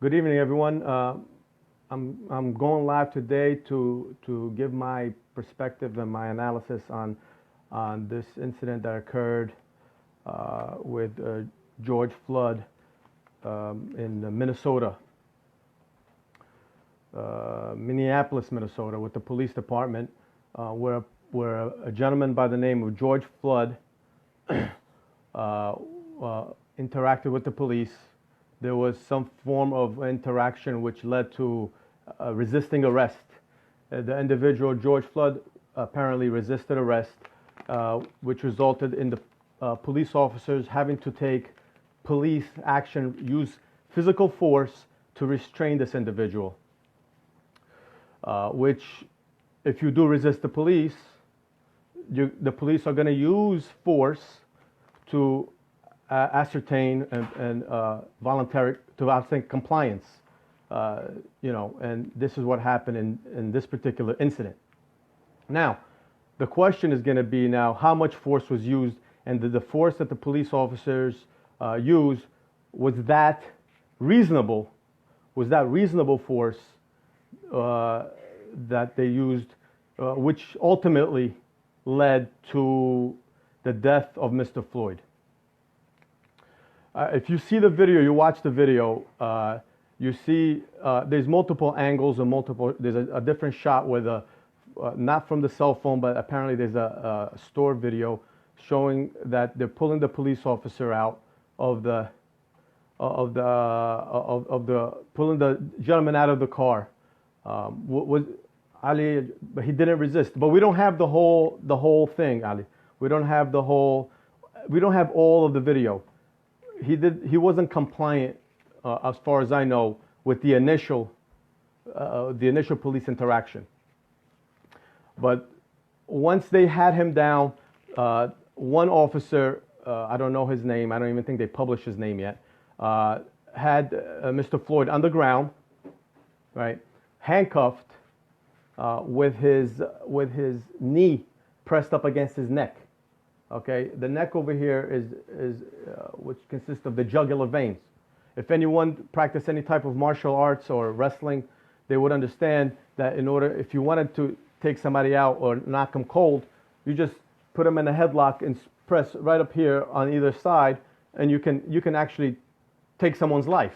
Good evening, everyone. I'm going live today to give my perspective and my analysis on this incident that occurred with George Floyd in Minnesota, Minneapolis, Minnesota, with the police department, where a gentleman by the name of George Floyd interacted with the police. There was some form of interaction which led to resisting arrest. The individual, George Floyd, apparently resisted arrest, which resulted in the police officers having to take police action, use physical force to restrain this individual. Which, if you do resist the police, the police are going to use force to ascertain and voluntary compliance, and this is what happened in this particular incident. Now, the question is going to be now how much force was used, and the force that the police officers used, was that reasonable? Was that reasonable force that they used, which ultimately led to the death of Mr. Floyd? If you see the video, you watch the video, you see there's multiple angles and there's a different shot with not from the cell phone, but apparently there's a store video showing that they're pulling the police officer out pulling the gentleman out of the car. Was Ali, but he didn't resist. But we don't have the whole thing, Ali. We don't have all of the video. He wasn't compliant, as far as I know, with the initial police interaction. But once they had him down, one officer, I don't know his name, I don't even think they published his name yet, had Mr. Floyd on the ground, right, handcuffed, with his knee pressed up against his neck. Okay, the neck over here is which consists of the jugular veins. If anyone practiced any type of martial arts or wrestling, they would understand that if you wanted to take somebody out or knock them cold, you just put them in a headlock and press right up here on either side, and you can actually take someone's life.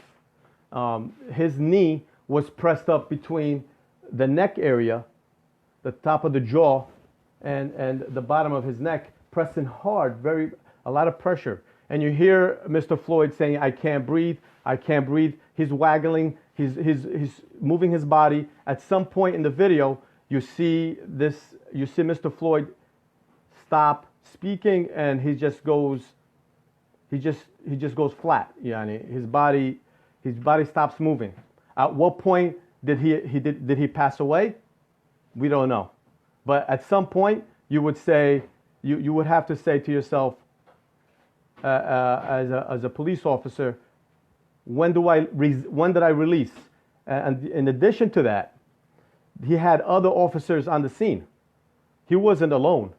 His knee was pressed up between the neck area, the top of the jaw, and the bottom of his neck, pressing hard, a lot of pressure. And you hear Mr. Floyd saying, "I can't breathe, I can't breathe." He's waggling, he's moving his body. At some point in the video, you see Mr. Floyd stop speaking, and he just goes flat. Yani his body stops moving. At what point did he pass away? We don't know. But at some point, you would say, you would have to say to yourself, as a police officer, when did I release? And in addition to that, he had other officers on the scene. He wasn't alone.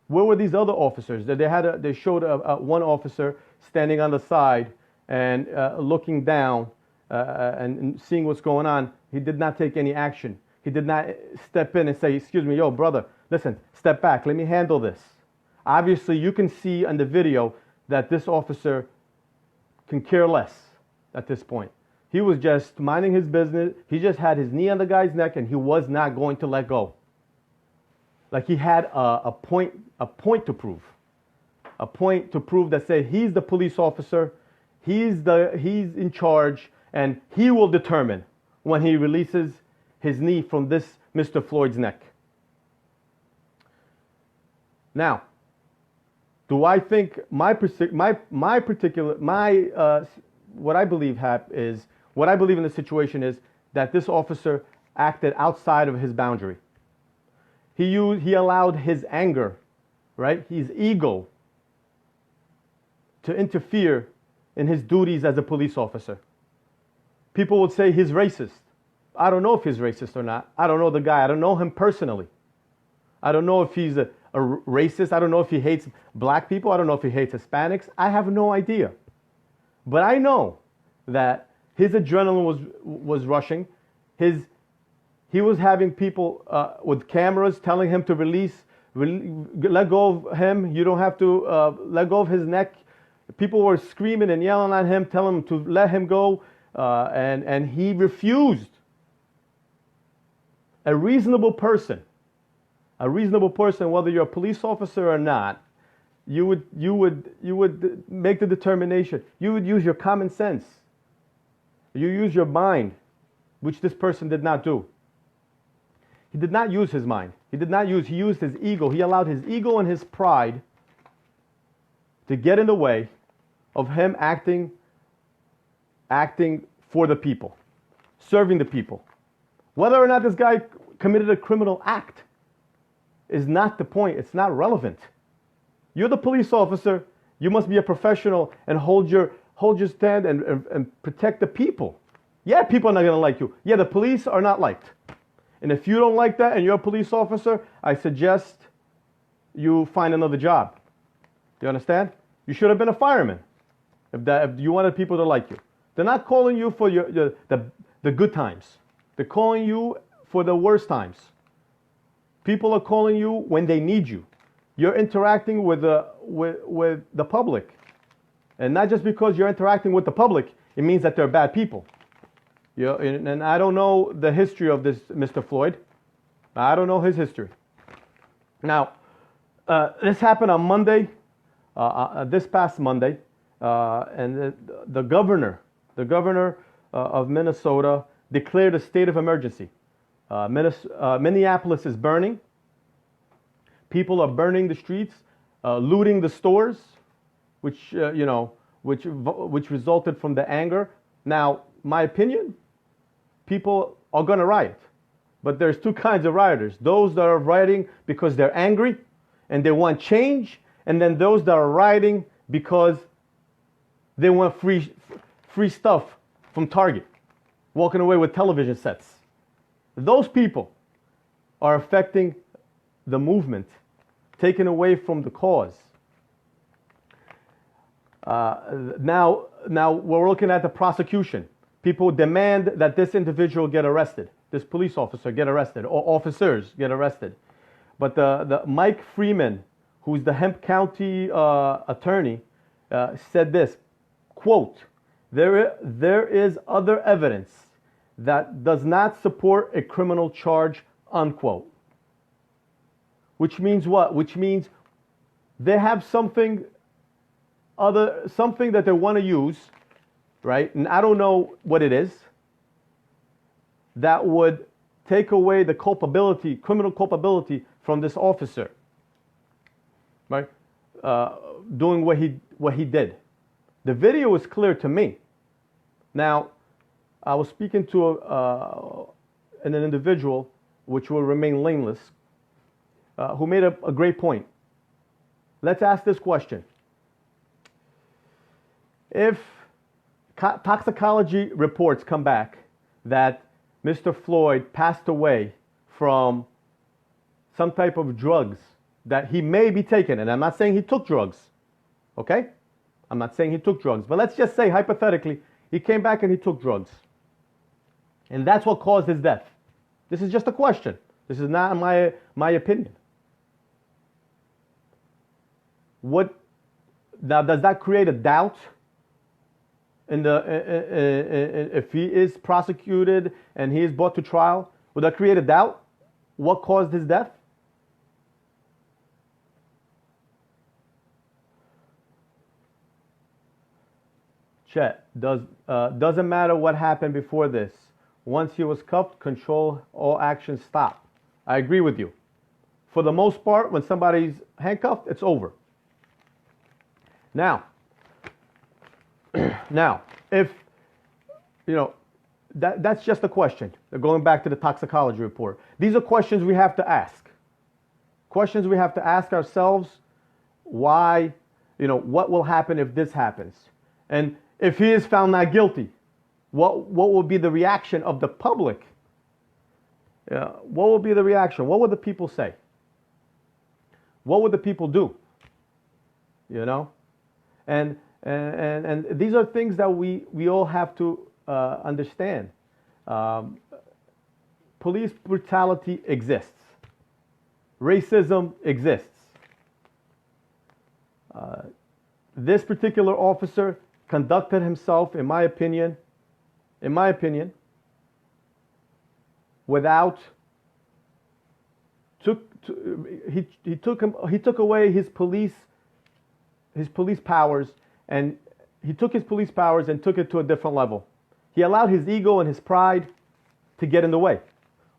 Where were these other officers? They showed one officer standing on the side and looking down and seeing what's going on. He did not take any action. He did not step in and say, "Excuse me, yo, brother, listen, step back, let me handle this." Obviously, you can see on the video that this officer can care less at this point. He was just minding his business. He just had his knee on the guy's neck, and he was not going to let go. Like he had a point to prove. A point to prove that say he's the police officer, he's in charge, and he will determine when he releases his knee from this Mr. Floyd's neck. Now, do I think what I believe what I believe in the situation is that this officer acted outside of his boundary. He allowed his anger right? His ego to interfere in his duties as a police officer. People would say he's racist. I don't know if he's racist or not. I don't know the guy. I don't know him personally. I don't know if he's a racist. I don't know if he hates black people. I don't know if he hates Hispanics. I have no idea. But I know that his adrenaline was rushing. He was having people with cameras telling him to let go of him. You don't have to let go of his neck. People were screaming and yelling at him, telling him to let him go, and he refused. A reasonable person, whether you're a police officer or not, you would make the determination. You would use your common sense. You use your mind, which this person did not do. He did not use his mind. He used his ego. He allowed his ego and his pride to get in the way of him acting for the people, serving the people. Whether or not this guy committed a criminal act is not the point. It's not relevant. You're the police officer. You must be a professional and hold your stand and protect the people. Yeah, people are not going to like you. Yeah, the police are not liked. And if you don't like that and you're a police officer, I suggest you find another job. You understand? You should have been a fireman if you wanted people to like you. They're not calling you for the good times. They're calling you for the worst times. People are calling you when they need you. You're interacting with the public. And not just because you're interacting with the public, it means that they're bad people. And I don't know the history of this Mr. Floyd. I don't know his history. Now, this happened on Monday, this past Monday, and the governor of Minnesota declared a state of emergency. Minneapolis is burning. People are burning the streets, looting the stores, which resulted from the anger. Now, my opinion, people are going to riot, but there's two kinds of rioters: those that are rioting because they're angry and they want change, and then those that are rioting because they want free stuff from Target, walking away with television sets. Those people are affecting the movement, taken away from the cause. Now we're looking at the prosecution. People demand that this individual get arrested, this police officer get arrested, or officers get arrested. But the Mike Freeman, who's the Hemp County attorney, said this, quote, there is other evidence that does not support a criminal charge, unquote. Which means what? Which means they have something that they want to use, right? And I don't know what it is, that would take away the culpability, criminal culpability from this officer, right? Doing what he did. The video is clear to me. Now, I was speaking to an individual, which will remain nameless, who made a great point. Let's ask this question. If toxicology reports come back that Mr. Floyd passed away from some type of drugs that he may be taking, and I'm not saying he took drugs, okay? I'm not saying he took drugs, but let's just say hypothetically he came back and he took drugs. And that's what caused his death. This is just a question. This is not my opinion. Now, does that create a doubt if he is prosecuted and he is brought to trial? Would that create a doubt? What caused his death? Chet, doesn't matter what happened before this. Once he was cuffed, control, all actions stop. I agree with you. For the most part, when somebody's handcuffed, it's over. Now, if, that's just a question. Going back to the toxicology report. These are questions we have to ask. Questions we have to ask ourselves Why, what will happen if this happens? And if he is found not guilty, what will be the reaction of the public? What will be the reaction? What would the people say? What would the people do? And these are things that we all have to understand. Police brutality exists. Racism exists. This particular officer conducted himself, in my opinion, without he took away his police powers, and he took his police powers and took it to a different level. He allowed his ego and his pride to get in the way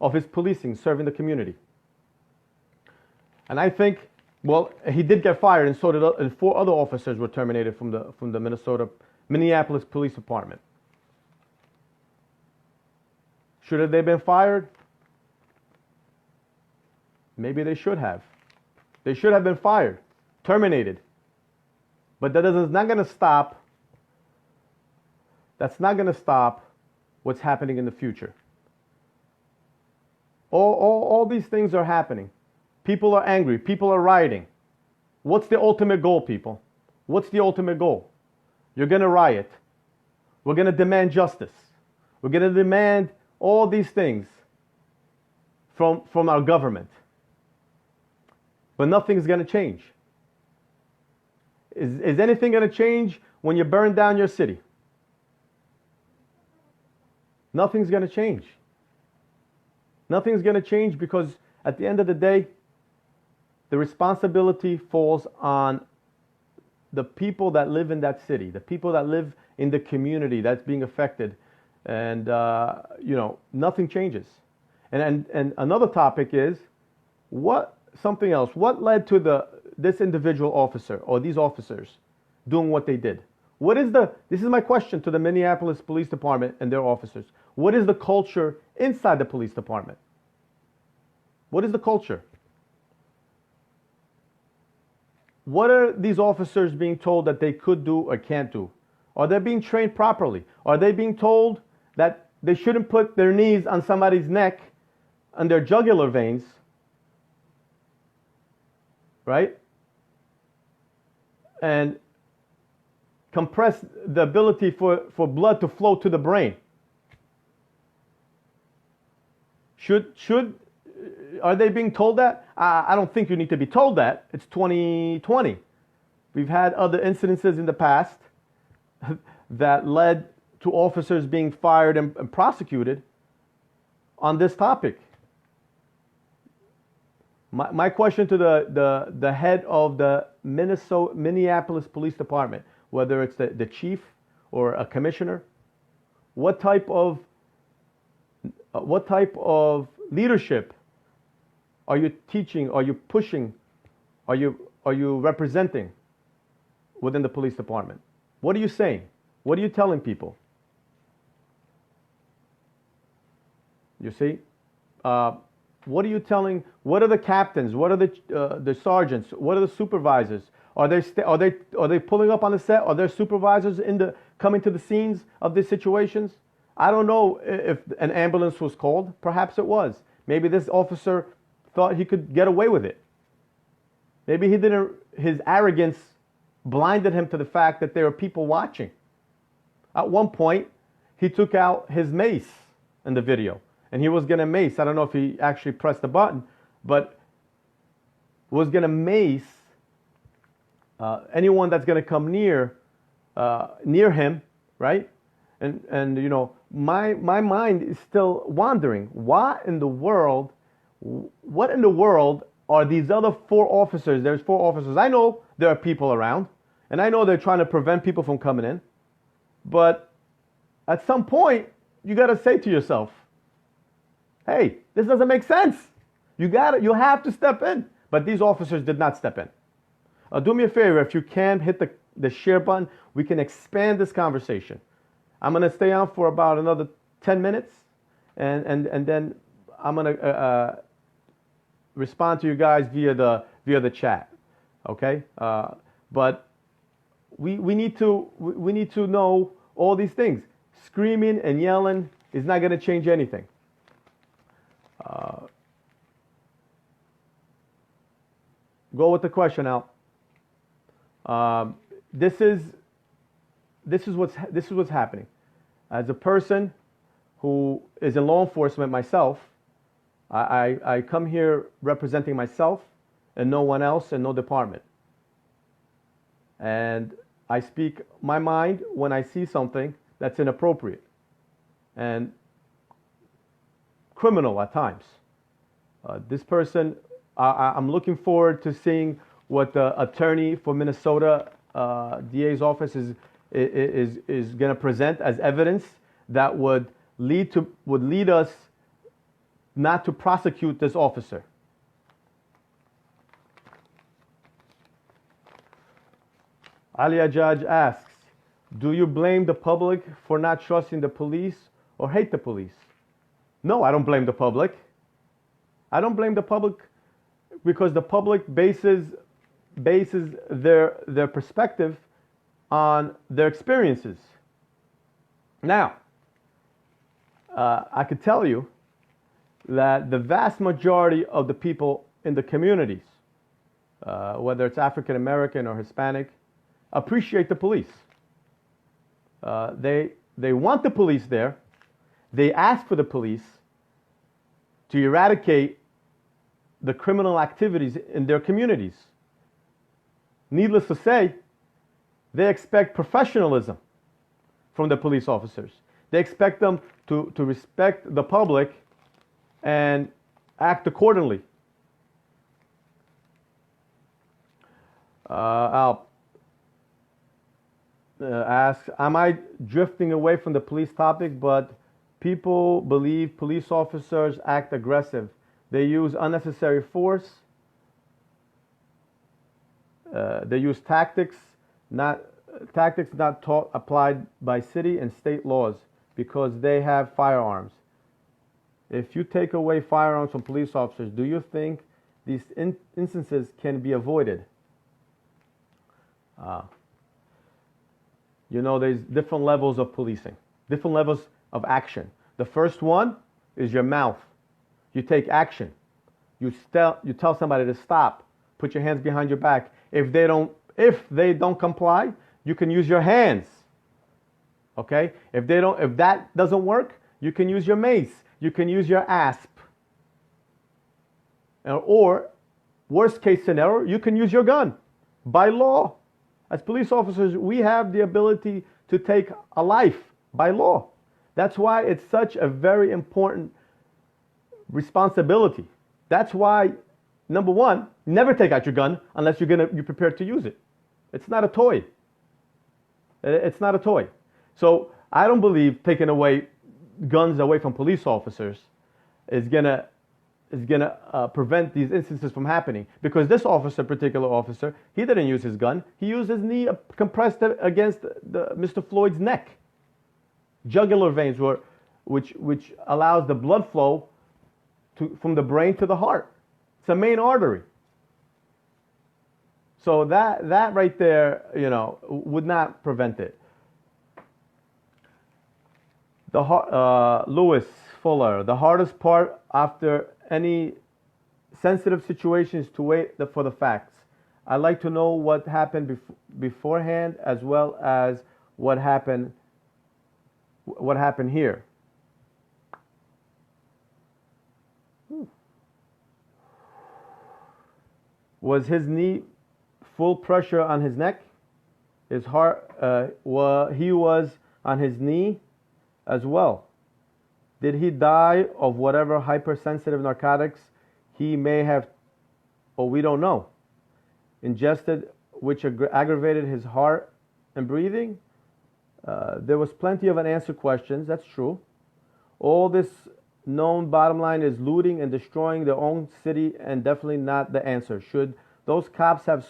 of his policing, serving the community. And I think, well, he did get fired, and so did, and 4 other officers were terminated from the Minneapolis Police Department. Should have they been fired? Maybe they should have. They should have been fired, terminated. But that's not going to stop. That's not going to stop what's happening in the future. All these things are happening. People are angry. People are rioting. What's the ultimate goal, people? What's the ultimate goal? You're going to riot. We're going to demand justice. We're going to demand all these things from our government. But nothing's going to change. Is anything going to change when you burn down your city? Nothing's going to change. Nothing's going to change, because at the end of the day, the responsibility falls on the people that live in that city, the people that live in the community that's being affected, and nothing changes. And another topic is something else. What led to this individual officer or these officers doing what they did? This is my question to the Minneapolis Police Department and their officers. What is the culture inside the police department? What is the culture? What are these officers being told that they could do or can't do? Are they being trained properly? Are they being told that they shouldn't put their knees on somebody's neck, on their jugular veins, right? And compress the ability for blood to flow to the brain? Are they being told that? I don't think you need to be told that. It's 2020. We've had other incidences in the past that led to officers being fired and prosecuted on this topic. My question to the head of the Minneapolis Police Department, whether it's the chief or a commissioner, what type of leadership are you teaching? Are you pushing? Are you representing within the police department? What are you saying? What are you telling people? You see, what are you telling? What are the captains? What are the sergeants? What are the supervisors? Are they pulling up on the set? Are there supervisors coming to the scenes of these situations? I don't know if an ambulance was called. Perhaps it was. Maybe this officer thought he could get away with it. Maybe his arrogance blinded him to the fact that there are people watching. At one point, he took out his mace in the video, and he was going to mace. I don't know if he actually pressed the button, but was going to mace anyone that's going to come near him, right? And my mind is still wandering. What in the world are these other 4 officers? There's 4 officers. I know there are people around, and I know they're trying to prevent people from coming in. But at some point, you got to say to yourself, hey, this doesn't make sense. You have to step in. But these officers did not step in. Do me a favor, if you can hit the share button, we can expand this conversation. I'm going to stay on for about another 10 minutes, and then I'm going to respond to you guys via the chat. Okay, but we need to know all these things. Screaming and yelling is not going to change anything. Go with the question, Al. This is what's happening. As a person who is in law enforcement myself, I come here representing myself and no one else and no department. And I speak my mind when I see something that's inappropriate and criminal at times. This person, I'm looking forward to seeing what the attorney for Minnesota DA's office is going to present as evidence that would lead us not to prosecute this officer. Ali Ajaj asks, do you blame the public for not trusting the police or hate the police? No, I don't blame the public. I don't blame the public because the public bases their perspective on their experiences. Now, I could tell you that the vast majority of the people in the communities, whether it's African American or Hispanic, appreciate the police. They want the police there. They ask for the police to eradicate the criminal activities in their communities. Needless to say, they expect professionalism from the police officers. They expect them to respect the public and act accordingly. I'll ask, am I drifting away from the police topic? But people believe police officers act aggressive. They use unnecessary force. They use tactics not applied by city and state laws because they have firearms. If you take away firearms from police officers, do you think these instances can be avoided? There's different levels of policing, different levels of action. The first one is your mouth. You take action. You tell somebody to stop. Put your hands behind your back. If they don't comply, you can use your hands. Okay? If that doesn't work, you can use your mace. You can use your asp. Or, worst case scenario, you can use your gun. By law, as police officers, we have the ability to take a life by law. That's why it's such a very important responsibility. That's why, number one, never take out your gun unless you're prepared to use it. It's not a toy. It's not a toy. So I don't believe taking away guns away from police officers is gonna prevent these instances from happening. Because this particular officer, he didn't use his gun. He used his knee compressed against Mr. Floyd's neck. Jugular veins which allows the blood flow from the brain to the heart. It's a main artery. So that right there, would not prevent it. Lewis Fuller, the hardest part after any sensitive situation is to wait for the facts. I'd like to know what happened beforehand as well as what happened here. Was his knee full pressure on his neck? His heart, he was on his knee as well. Did he die of whatever hypersensitive narcotics he may have, or we don't know, ingested, which aggravated his heart and breathing? There was plenty of unanswered questions, that's true. All this known bottom line is looting and destroying their own city, and definitely not the answer. Should those cops have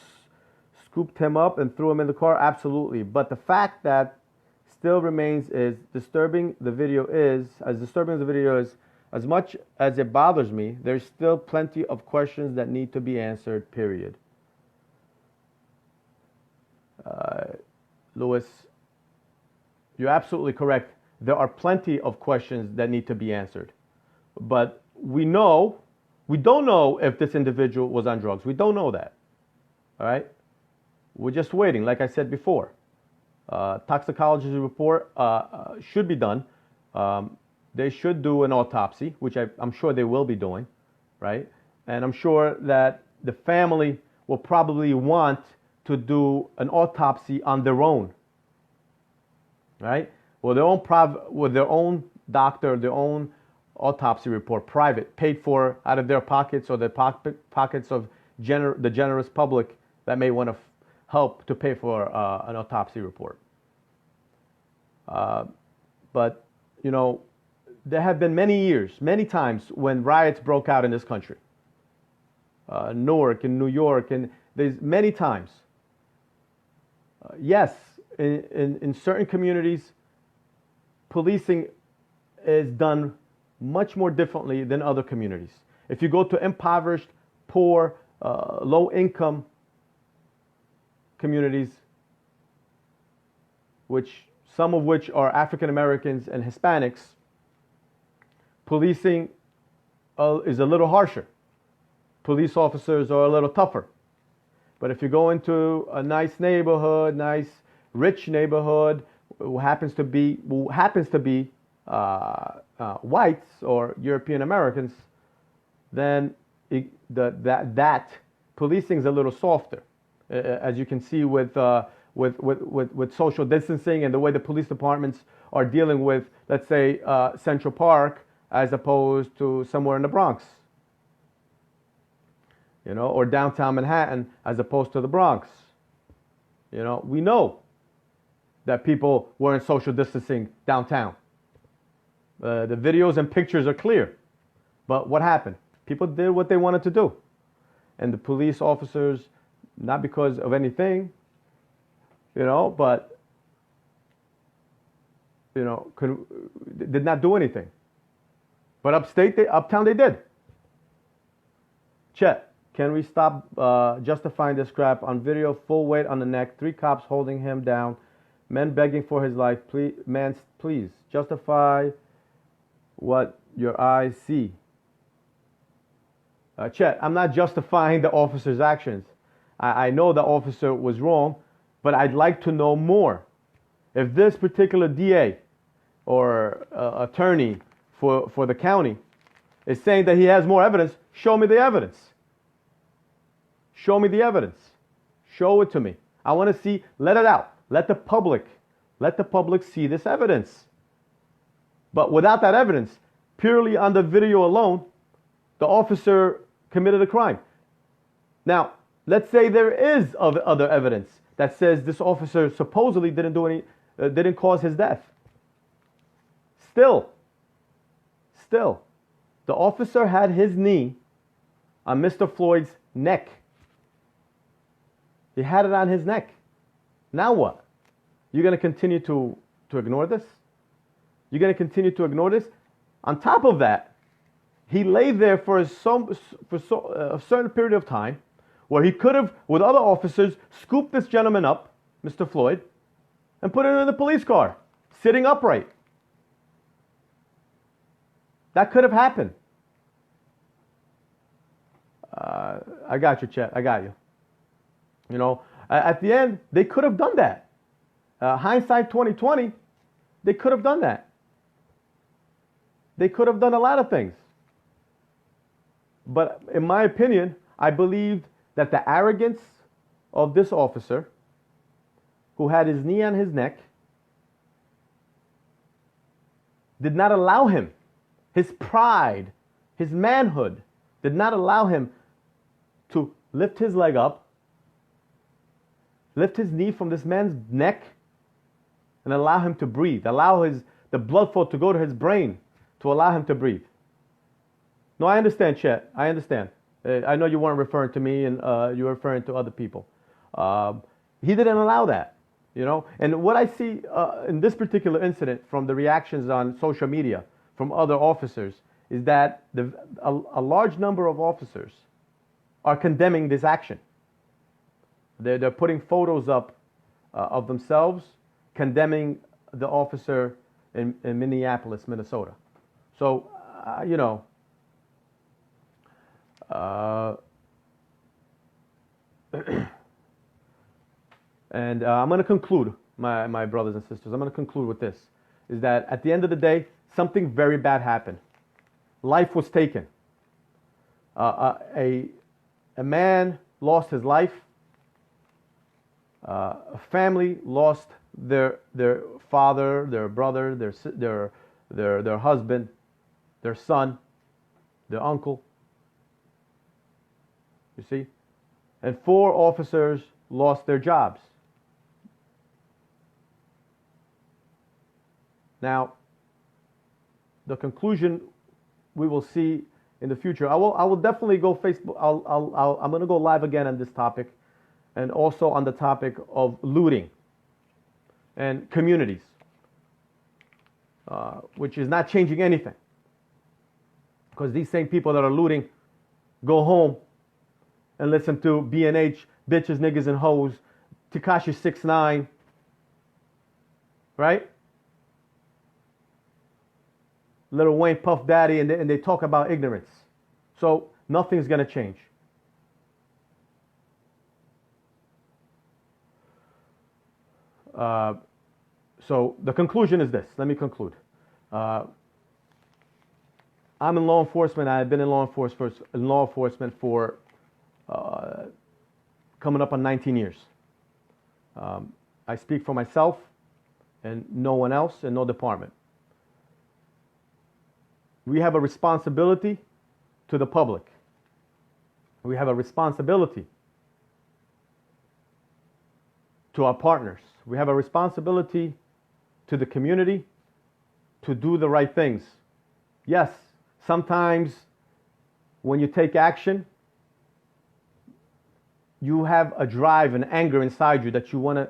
scooped him up and threw him in the car? Absolutely. But the fact that still remains is disturbing. The video is as disturbing as the video is. As much as it bothers me, there's still plenty of questions that need to be answered, period. Louis, you're absolutely correct. There are plenty of questions that need to be answered. But we don't know if this individual was on drugs. We don't know that. All right? We're just waiting, like I said before. Toxicology report should be done. They should do an autopsy, which I'm sure they will be doing, right? And I'm sure that the family will probably want to do an autopsy on their own, right? With their own doctor, their own autopsy report, private, paid for out of their pockets or the pockets of the generous public that may want to help to pay for an autopsy report. But, you know, there have been many times when riots broke out in this country. Newark and New York, and there's many times. Yes, in certain communities, policing is done much more differently than other communities. If you go to impoverished, poor, low-income communities, some of which are African Americans and Hispanics, policing is a little harsher. Police officers are a little tougher. But if you go into a nice neighborhood, nice rich neighborhood, who happens to be whites or European Americans, then that policing is a little softer, as you can see with social distancing and the way the police departments are dealing with, let's say, Central Park as opposed to somewhere in the Bronx, you know, or downtown Manhattan as opposed to the Bronx. You know, we know that people weren't social distancing downtown. The videos and pictures are clear. But what happened? People did what they wanted to do. And the police officers, not because of anything, you know, but, you know, did not do anything. But uptown they did. Chet, can we stop justifying this crap? On video, full weight on the neck, 3 cops holding him down, men begging for his life. Please justify what your eyes see. Chet, I'm not justifying the officer's actions. I know the officer was wrong, but I'd like to know more. If this particular DA or attorney for the county is saying that he has more evidence, show me the evidence. Show me the evidence. Show it to me. I want to see, let it out. Let the public see this evidence. But without that evidence, purely on the video alone, the officer committed a crime. Now, let's say there is other evidence that says this officer supposedly didn't cause his death. Still, the officer had his knee on Mr. Floyd's neck. He had it on his neck. Now what? You're going to continue to ignore this? You're going to continue to ignore this? On top of that, he lay there for a certain period of time where he could have, with other officers, scooped this gentleman up, Mr. Floyd, and put him in the police car, sitting upright. That could have happened. I got you, Chet. I got you. You know, at the end, they could have done that. Hindsight 2020, they could have done that. They could have done a lot of things. But in my opinion, I believe that the arrogance of this officer, who had his knee on his neck, did not allow him, his pride, his manhood, did not allow him to lift his leg up, lift his knee from this man's neck, and allow him to breathe, allow the blood flow to go to his brain, to allow him to breathe. No, I understand, Chet. I understand. I know you weren't referring to me, and you were referring to other people. He didn't allow that, you know. And what I see in this particular incident from the reactions on social media from other officers is that a large number of officers are condemning this action. They're putting photos up of themselves, condemning the officer in Minneapolis, Minnesota. So, you know, and I'm going to conclude, my brothers and sisters, I'm going to conclude with this, is that at the end of the day, something very bad happened. Life was taken. A man lost his life. A family lost their father, their brother, their husband, their son, their uncle. You see? And 4 officers lost their jobs. Now, the conclusion we will see in the future. I will definitely go Facebook. I'm going to go live again on this topic, and also on the topic of looting and communities, which is not changing anything, because these same people that are looting go home and listen to B&H, bitches, niggas, and hoes, Tekashi 6ix9ine, right? Lil Wayne, Puff Daddy, and they talk about ignorance. So nothing's going to change. So the conclusion is this. Let me conclude. I'm in law enforcement. I've been in law enforcement for coming up on 19 years. I speak for myself and no one else and no department. We have a responsibility to the public. We have a responsibility to our partners. We have a responsibility to the community to do the right things. Yes, sometimes when you take action, you have a drive and anger inside you that you want to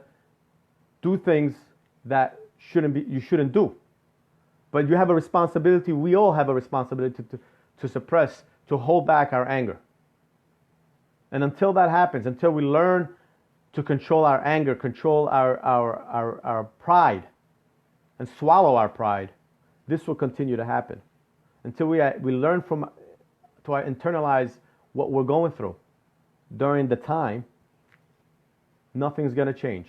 do things that you shouldn't do. But you have a responsibility, we all have a responsibility to suppress, to hold back our anger. And until that happens, until we learn to control our anger, control our pride, and swallow our pride, this will continue to happen. Until we learn to internalize what we're going through during the time, nothing's going to change.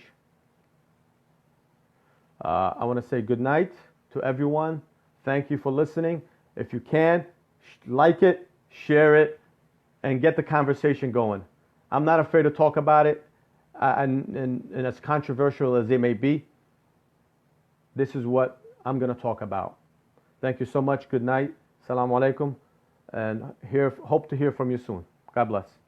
I want to say good night to everyone. Thank you for listening. If you can, like it, share it, and get the conversation going. I'm not afraid to talk about it, and as controversial as it may be, this is what I'm going to talk about. Thank you so much. Good night. Assalamu alaikum. And hope to hear from you soon. God bless.